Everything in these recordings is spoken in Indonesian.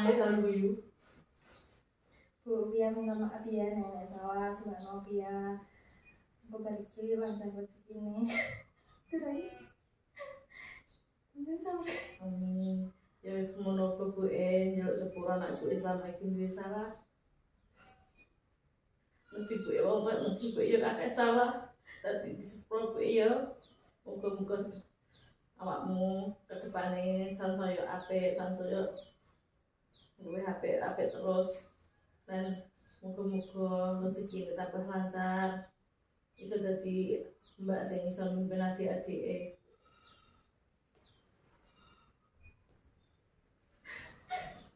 Nangis lalu guyu. Bu, Pia minta maaf ya, nenek salah, gimana Pia? Aku balik kiri lancar rezeki ini. Terus, sampai. Ya menurut buke njaluk sepura anak buke Islam lagi duwe salah. Mesti buke wong mesti buke yo akeh salah. Dadi di sepura buke yo muga-muga awakmu ke depane sansaya apik, sansaya duwe apik terus. Dan muga-muga rezeki tambah lancar. Iso dadi mbak sing iso mimpin adik-adike.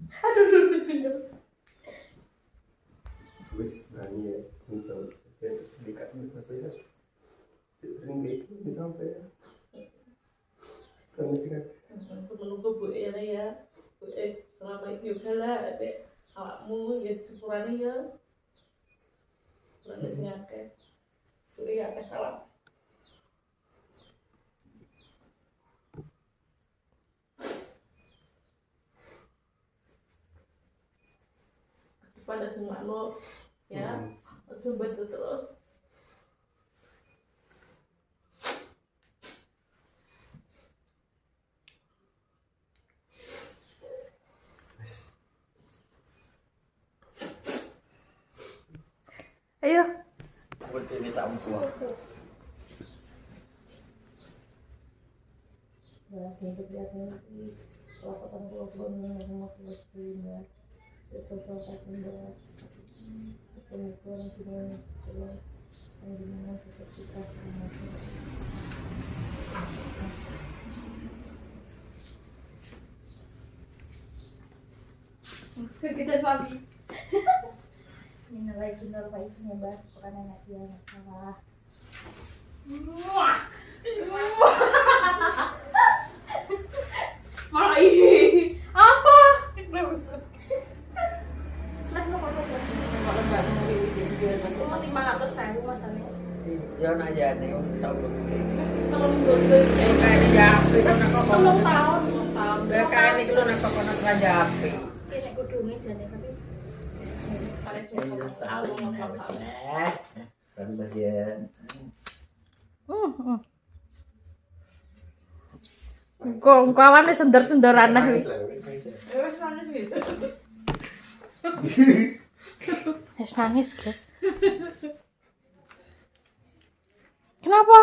Aduh, lucu. Wis nani ya, misal dekat apa ya? Sering ini sampai kami sih kan. Menunggu bu ya, bu selama ini udah lah, awakmu ya syukurane ya. Syukurane sing akeh. Syukuri akeh salah. Pada semua lo ya, coba terus. Ayo. Buat ini sama semua. Ya, untuk lihat nanti kalau ketemu sama keluarga. Itu proses mendapat pemikiran dengan dengan dengan kita sama. Kita suami. Minalai benar baik nyebar bukan anak dia anak salah. Malah ini apa? Ya nak jadi sabun. Kayak Jape kan nak tahun. Kayak ini kalau nak kokonat kan jape. Kene kudune jane tapi Kan bagian. kawane sender-sender aneh. Wis nangis, guys. Kenapa?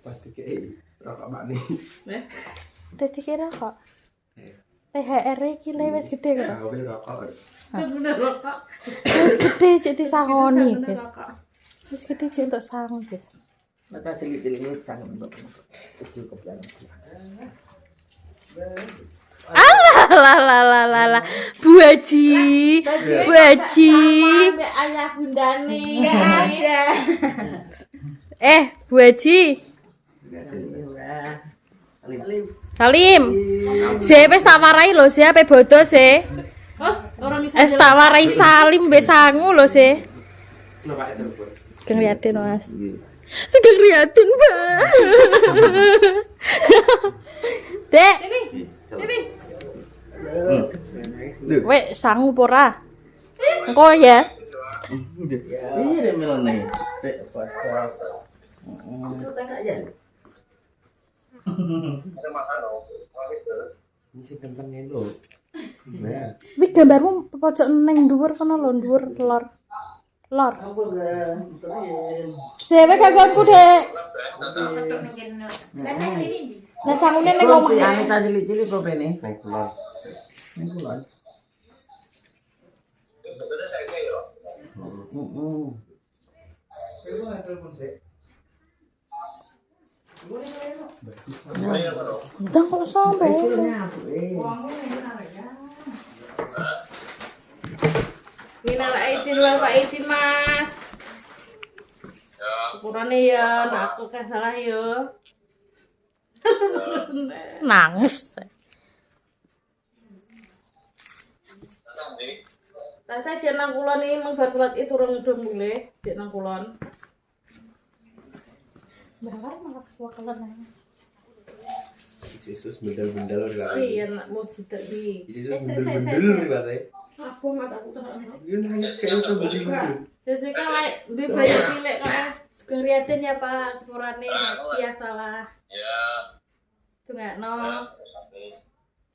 Pasti kayak rokok manis. Dadi kira kok. THR iki wis gede kok. Tapi rokok. Bener rokok. Wis gede cek disangoni, guys. Wis gede cek untuk sangon, guys. Mata cilik-cilik sangat bapak. Cukup lah. Alah. Bu Haji. Bu Haji. Ambek ayah bundane. Ada. Bu Haji. Salim. Saya wis tak warai lho, saya ape bodoh sih. Terus orang bisa Tak warai Salim mbek sangu lho sih. Kenapa itu? Sugeng liatin, Mas. Sugeng liatin, Pak. Dek, Sini. wek sangu pora. Engko ya. Iya deh melone. Dek pasal. Sudah enggak ya? Ini sih kentangnya lo. Nah, Wih gambarmu pojok neng dhuwur kono lho, dhuwur telur. Lor. Apa enggak? Terin. Sewe gagonku, Dek. Lah sangune ning omah. Ane ta cilik-cilik kok pene. naik keluar. Ning kulon. Ndang kok sampe. Minal aidin wal faizin, Mas. Ukurane ya, nak aku kan salah ya. Nangis. Lah saya jek nang kulon iki mung bar salat itu urung udah mulai, jek nang kulon. Berapa malah kesuwa kelon. Yesus bendel-bendel lah. Iya nak mau kita di. Yesus bendel-bendel ribate. Aku mataku tak. Yo nangis kayak bendel-bendel. Jessica like lebih banyak cilik kan. Sugeng riatin ya Pak, sepurane biasalah. Ya.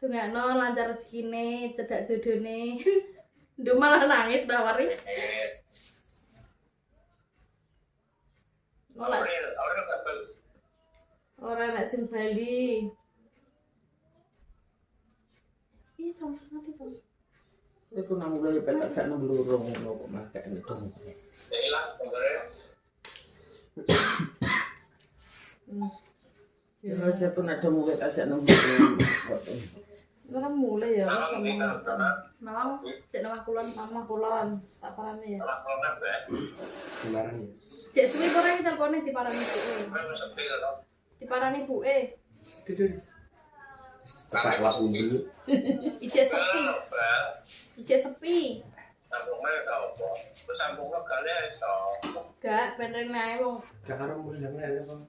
Tungakno lancar rezekine, cedak jodone. Duh malah nangis bawari. Nolak Aurel gak bel. orang nak sing Bali. Iya, sama nanti Pak. Iku nang mulai petak sak nang lurung ngono kok makane dong. Ya ilang Aurel. Ya saya pun ada mulai ajak nang lurung. Kan mulai ya. Malam cek nama kulon. Mama kulon tak parane ya. Salah program ya. Kemarin ya. Cek suwi ora telepone diparani buke. Memang sepi kan. Diparani buke. Cepat waktu dulu. Ijek sepi. Ijek sepi. Sambungnya gak apa. Terus sambungnya gak iso. Gak bener nae wong. Gak karo mulang ada Bang.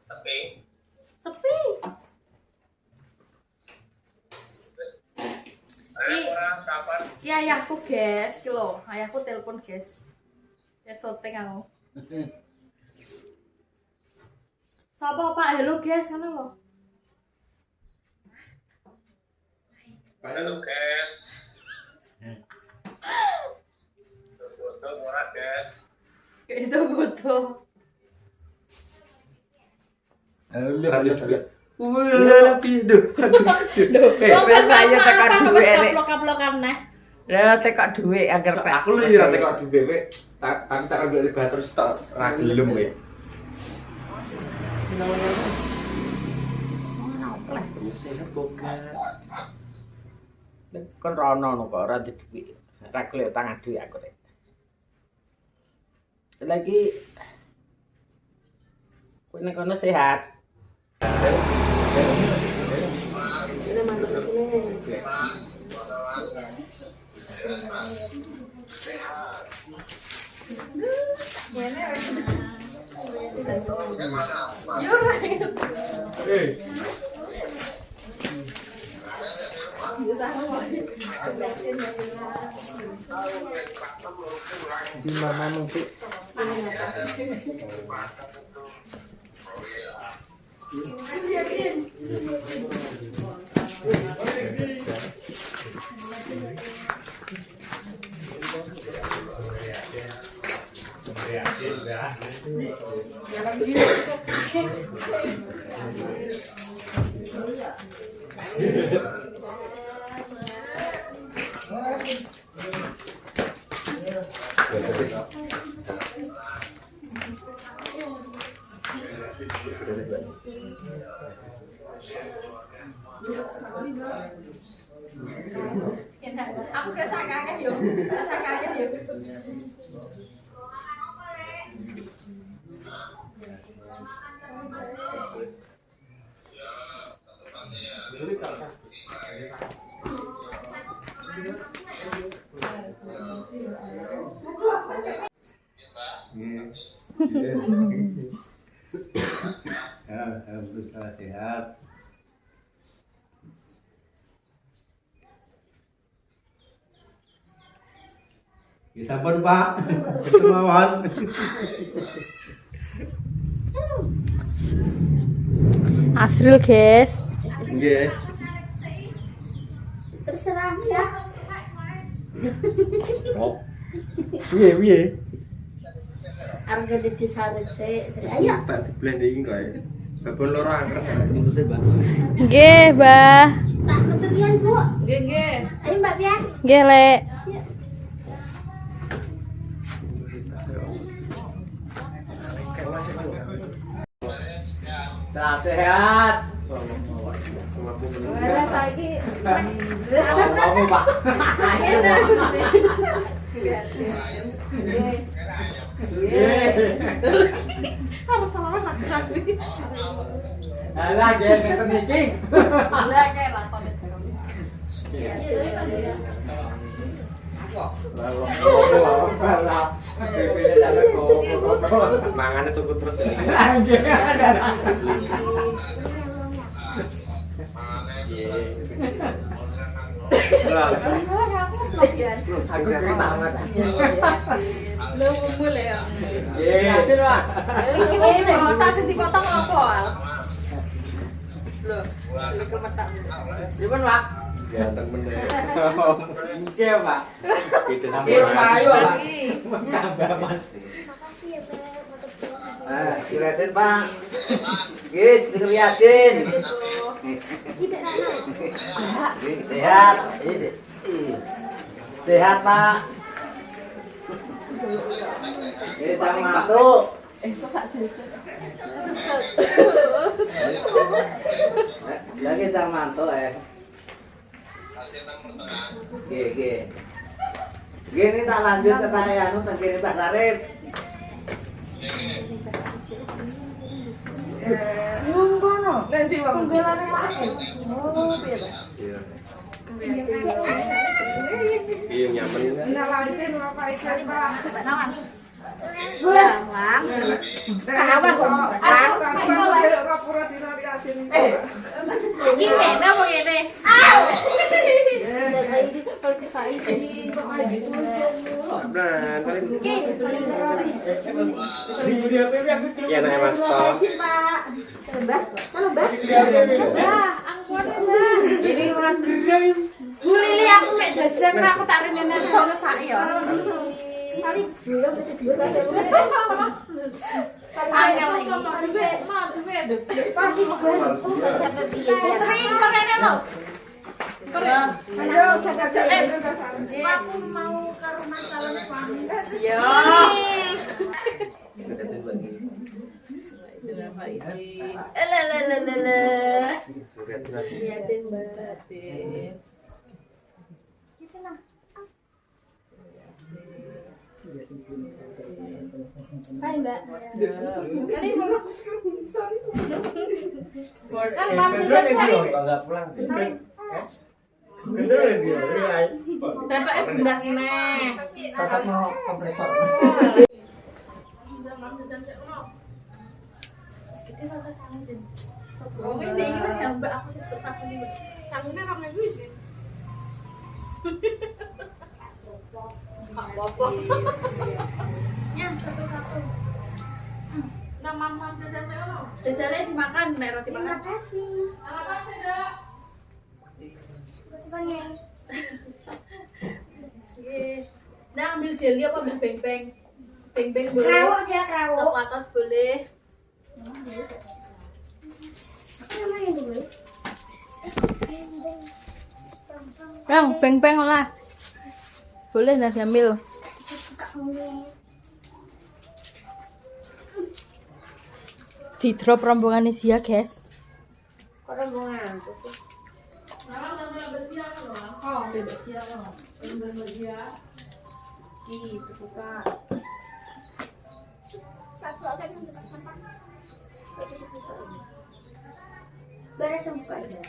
Tapi Sepi. orang kapan? Ki ayahku guys, ki lho, ayahku telepon guys. Ya syuting aku. Sapa Pak? Halo guys, ngono lho. Halo guys. Foto murah guys. Kayak itu foto. Radio juga. Lebih duh. Saya tekan duwe rek. Kaplok-kaplokan nah. Ya tekak duwe agar Aku lu ya tekok di BW. Tak ambil bater stok ra gelem kowe. Mesin boga. kon rono kok ora duwe. Ra kelek tangan duwe aku rek. Lagi kowe nek kono sehat. Di mana mungkin? Aku kesangkaan yuk, kesangkaan yuk. Alhamdulillah sehat. Ya sampun Pak. Kemawon. Asril guys. Nggih. Terserah ya. Oh. Piye? Harga di salib sih. Ayo. Tak di-blending kae. Babon loro angker terus Mbak. Nggih, Mbah. Tak keterian, Bu. Nggih nggih. Ayo Mbak Pian. Nggih, Lek. Sehat. Ora saiki. Apa, Pak? Apa salah aku? Alah, nggih ngeten iki. Lah kayak lakon. Mangan itu terus ini. Aku cerita amat. Lu mulai ya. Iki wis tak sing dipotong apa? Lho, lu kemetak. Gimana, Pak? Ganteng bener. Oke, Pak. Beda sama Iya, Pak. Ayo, Pak. Makasih ya, Beb. Dilihatin, Pak. Guys, dilihatin. Tidak Rana. Sehat. Sehat, Pak. Kita masuk. Lagi kita mantul Oke. Gini tak lanjut ke anu tak kiri Pak Sarip. Nanti Bang. Pembelane aku. Oh, piye, Pak? Iya nyaman. Nalantin apa ikan, Pak? Nawangi. Bang. Kenapa kok? Iki ngene apa ngene? Iya nak Mas Tom. Ini orang gereng. Bu Lili aku mek jajan aku tak rene iso ngesaki ya. Kali belum itu dua tadi. Angel iki. Putri kok rene lho. Ayo jaga-jaga. Aku mau ke rumah calon suami. Yo. Liatin Mbak. Hai, Mbak. Enggak pulang. Bapak bendas neh. Tetap mau kompresor. Oh, ini wis ya Mbak aku sing tak ini. Sangune ra mlebu sih. Apa-apa. Ya, satu-satu. Nah, mamam jajal ono. Jajalnya dimakan, nek roti Terima makan. kasih. Apa sih, Dok? Semuanya. Nah, ambil jelly apa ambil beng-beng? Beng-beng boleh. Krawok dia krawok. Coklatas boleh. Apa namanya dulu? Bang, beng-beng lah. Boleh dah diambil. Suka ngomong. Di drop rombongan Isia, guys. Kok rombongan tuh sih? Oh, bebek siang loh. Bebek siang. Gitu buka. Beres yang buka ya.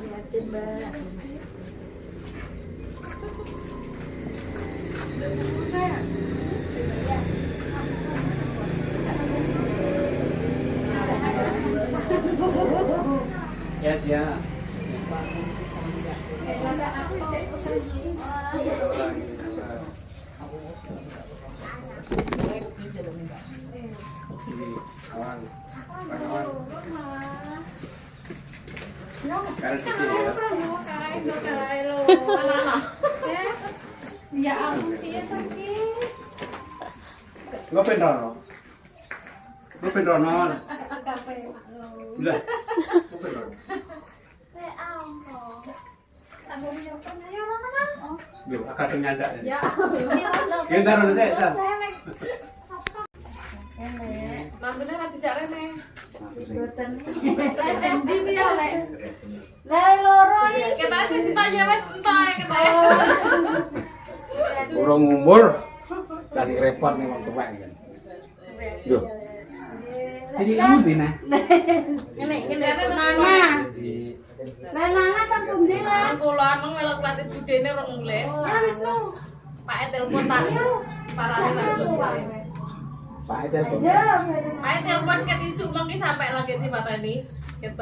Liatin, Mbak. Ya, ya. Ya ampun dia sakit. Ngopen rono. Ngopen rono. Udah. Ngopen rono. Biar akad nyanda. Ya. Kita rono saya. Mantune nanti cak rene. Endi piye lek? Lah loro iki. Kita aja sih tanya wes entar kita ya. Urung umur kasih repot nih waktu tuwek kan. Yo. Jadi ibu dina. Ngene Nana. Lah Nana tak pundi lah. Kula nang melok latih budene rong nulis. Ya wis no. Pak telepon tak. Parane tak belum. Pak telepon. Ya. Pak telepon ket isu mengki sampai lagi di pateni. Ket